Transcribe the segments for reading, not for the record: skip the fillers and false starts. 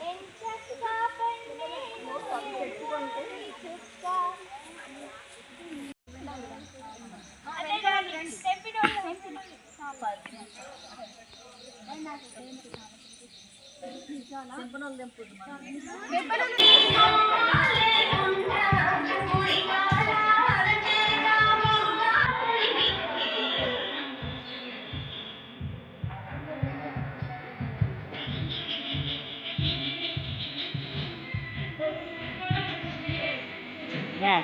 ఎంచక్కా పన్నీరు చుక్క Yeah.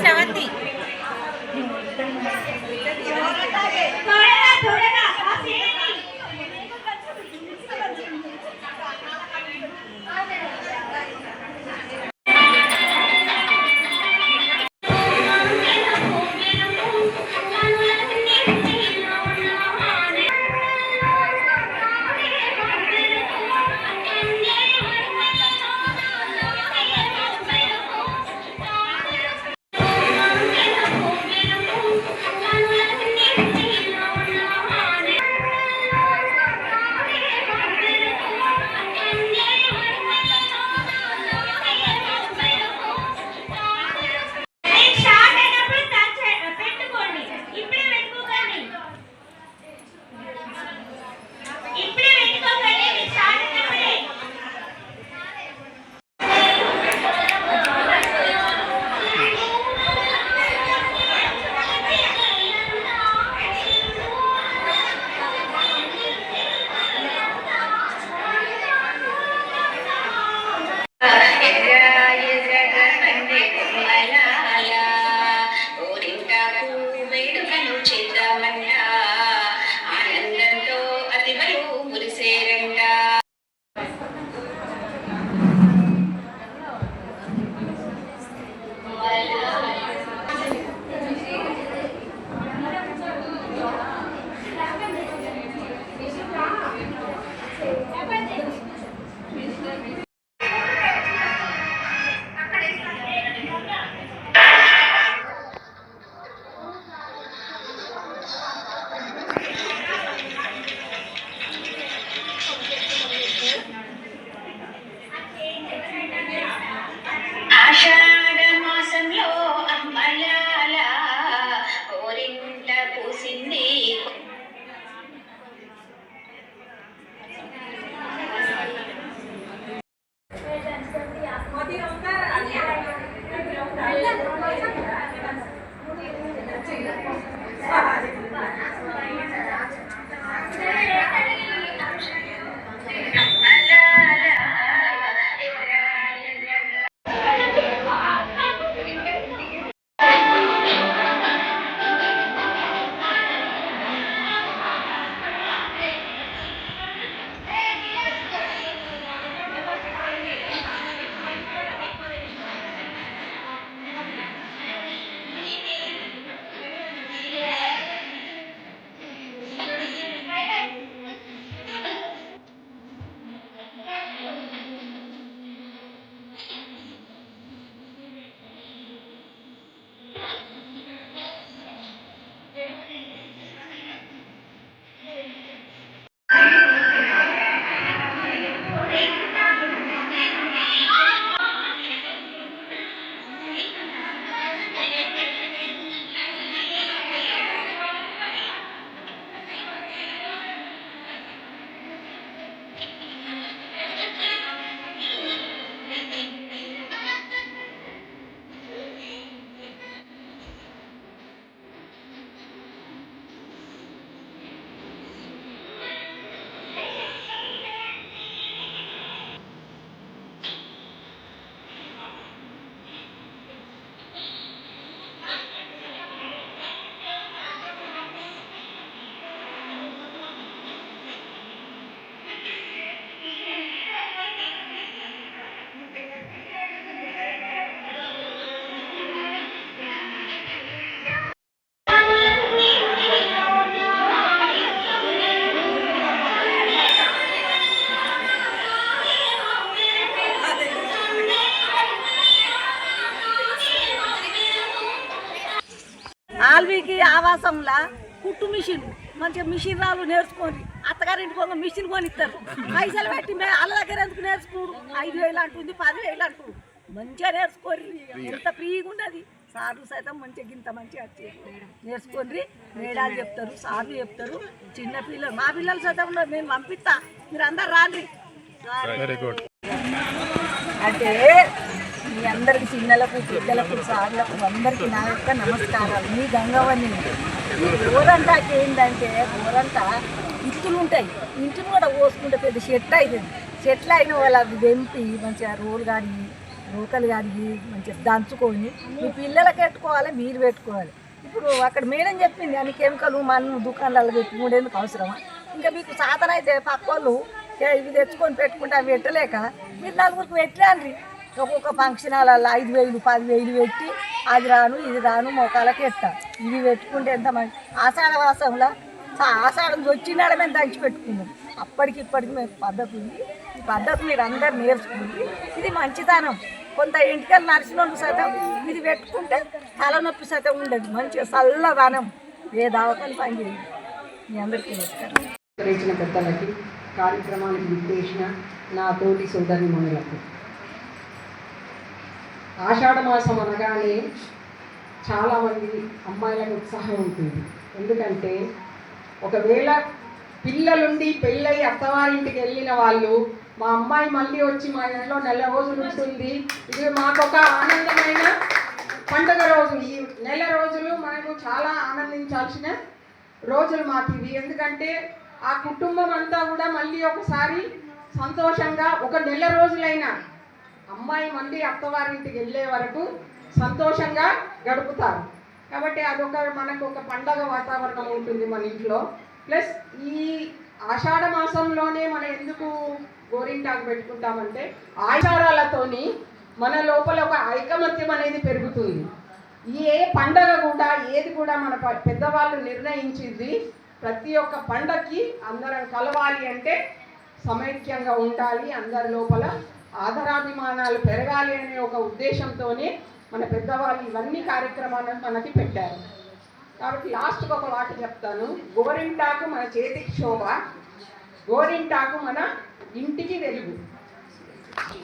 శ్రవంతి వాల్మీకి ఆవాసంలా కుట్టు మిషన్ మంచిగా మిషన్ రాళ్ళు నేర్చుకొని అత్తగారింటికి ఒక మిషన్ కొనిస్తారు. పైసలు పెట్టి వాళ్ళ దగ్గర ఎందుకు నేర్చుకోరు? 5,000 అంటుంది, 10,000 అంటుంది. మంచిగా నేర్చుకోరు, ఎంత ఫ్రీగా ఉన్నది. సార్లు సైతం మంచిగా ఇంత మంచిగా నేర్చుకోండి. మేడాలు చెప్తారు, సార్లు చెప్తారు. చిన్న పిల్లలు మా పిల్లలు సైతం ఉన్నారు, నేను పంపిస్తా, మీరు అందరు రాండి. అంటే మీ అందరికి చిన్నలకు పిల్లలకు సార్లకు అందరికీ నా యొక్క నమస్కారాలు. మీ గంగవని గోరంటాకి ఏంటంటే గోరంట ఇత్తులు ఉంటాయి, ఇంటిని కూడా పోసుకుంటే పెద్ద చెట్టు అవుతుంది. చెట్లు అయిన వాళ్ళు అవి తెంపి మంచిగా రోలు కానీ రోకలు కానీ మంచిగా దంచుకొని మీ పిల్లలకి పెట్టుకోవాలి, మీరు పెట్టుకోవాలి. ఇప్పుడు అక్కడ మేడం చెప్పింది అన్ని కెమికల్ మన దుకాణాలు పెట్టుకుండేందుకు అవసరమా? ఇంకా మీకు సాధనైతే పక్క వాళ్ళు ఇవి తెచ్చుకొని పెట్టుకుంటే అవి పెట్టలేక మీరు నలుగురికి పెట్టండి. ఒక్కొక్క ఫంక్షన్ హాల్లో 5,000 10,000 పెట్టి అది రాను ఇది రాను మొక్కలకి ఎత్తా. ఇవి పెట్టుకుంటే ఎంత మంచి ఆషాఢ మాసంలో ఆషాఢం వచ్చినాడ మేము దంచి పెట్టుకున్నాం. అప్పటికి ఇప్పటికి మేము పద్ధతి ఉంది. ఈ పద్ధతి మీరు అందరు నేర్చుకుంది. ఇది మంచితనం. కొంత ఇంటికి నడిచిన సైతం ఇది పెట్టుకుంటే తలనొప్పి సైతం ఉండదు. మంచిగా చల్లదనం ఏ దావకాలు పని చేయండి. మీ అందరికీ నమస్కారం. చేసిన పెద్దలకి, కార్యక్రమానికి విచ్చేసిన నా తోటి సోదరి మనులకు, ఆషాఢ మాసం అనగానే చాలామంది అమ్మాయిలకు ఉత్సాహం ఉంటుంది. ఎందుకంటే ఒకవేళ పిల్లలుండి పెళ్ళై అత్తవారింటికి వెళ్ళిన వాళ్ళు మా అమ్మాయి మళ్ళీ వచ్చి మా ఇంట్లో 4 రోజులు ఉంటుంది, ఇది మాకొక ఆనందమైన పండుగ రోజు. ఈ 4 రోజులు మనకు చాలా ఆనందించాల్సిన రోజులు మాకు ఇవి. ఎందుకంటే ఆ కుటుంబం అంతా కూడా మళ్ళీ ఒకసారి సంతోషంగా ఒక 4 రోజులైనా అమ్మాయి మళ్ళీ అత్తవారింటికి వెళ్ళే వరకు సంతోషంగా గడుపుతారు. కాబట్టి అదొక మనకు ఒక పండగ వాతావరణం ఉంటుంది మన ఇంట్లో. ప్లస్ ఈ ఆషాఢ మాసంలోనే మనం ఎందుకు గోరింటాకు పెట్టుకుంటామంటే ఆచారాలతోని మన లోపల ఒక ఐకమత్యం అనేది పెరుగుతుంది. ఏ పండగ కూడా ఏది కూడా మన పెద్దవాళ్ళు నిర్ణయించింది ప్రతి ఒక్క పండగకి అందరం కలవాలి అంటే సమైక్యంగా ఉండాలి, అందరి లోపల ఆదరాభిమానాలు పెరగాలి అనే ఒక ఉద్దేశంతోనే మన పెద్దవాళ్ళు ఇవన్నీ కార్యక్రమాలను మనకి పెట్టారు. కాబట్టి లాస్ట్కి ఒక వాటి చెప్తాను. గోరింటాకు మన చేతికి శోభ, గోరింటాకు మన ఇంటికి వెలుగు.